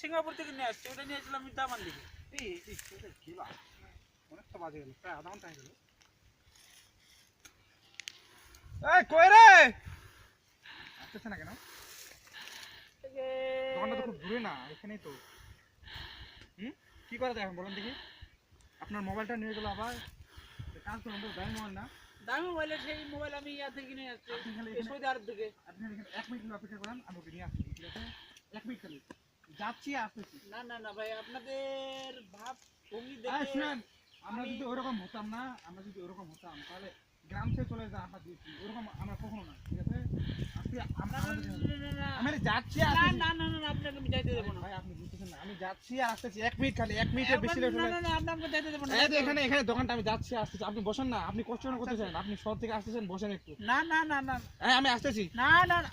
Singapore থেকে নিয়ে আসছি, ওটা নিয়ে আসলাম মিঠামান দিকে। কি বা অনেকটা বাজে গেল, প্রায় আধা ঘন্টা হয়ে গেল। এই কই রে আসতেছে না কেন? দোকানটা তো খুব দূরে না, এখানেই তো। কি করা যায় এখন বলেন দেখি? আপনার মোবাইলটা নিয়ে গেল আবার, কাজ করুন তো, দামি মোবাইল না। দামি মোবাইলের সেই মোবাইল আমি ইয়া থেকে নিয়ে আসছি, আপনি খালি সৌদি আরব থেকে। আপনি এখানে 1 মিনিট অপেক্ষা করেন, আমি ওকে নিয়ে আসছি, ঠিক আছে? 1 মিনিট খালি যাচ্ছি, আসতেছি। না না না ভাই, আপনাদের ভাব ভঙ্গি দেখে শুনেন, আমরা যদি ওরকম হতাম না, আমরা যদি ওরকম হতাম তাহলে গ্রাম থেকে চলে যা আমরা দিয়েছি, ওরকম আমরা কখনো না, ঠিক আছে? আমি যাচ্ছি, না না না না, আপনাকে আমি যাইতে দেবো না ভাই, আপনি বুঝতেছেন না, আমি যাচ্ছি আর আসতেছি। 1 মিনিট খালি, 1 মিনিটের বেশি লেট না হলে না না, আপনাকে যাইতে দেবো না। এই যে এখানে এখানে দোকানটা, আমি যাচ্ছি আসতেছি, আপনি বসেন না, আপনি কষ্ট করতেছেন, আপনি শহর থেকে আসতেছেন, বসেন একটু। না না না না আমি আসতেছি। না না না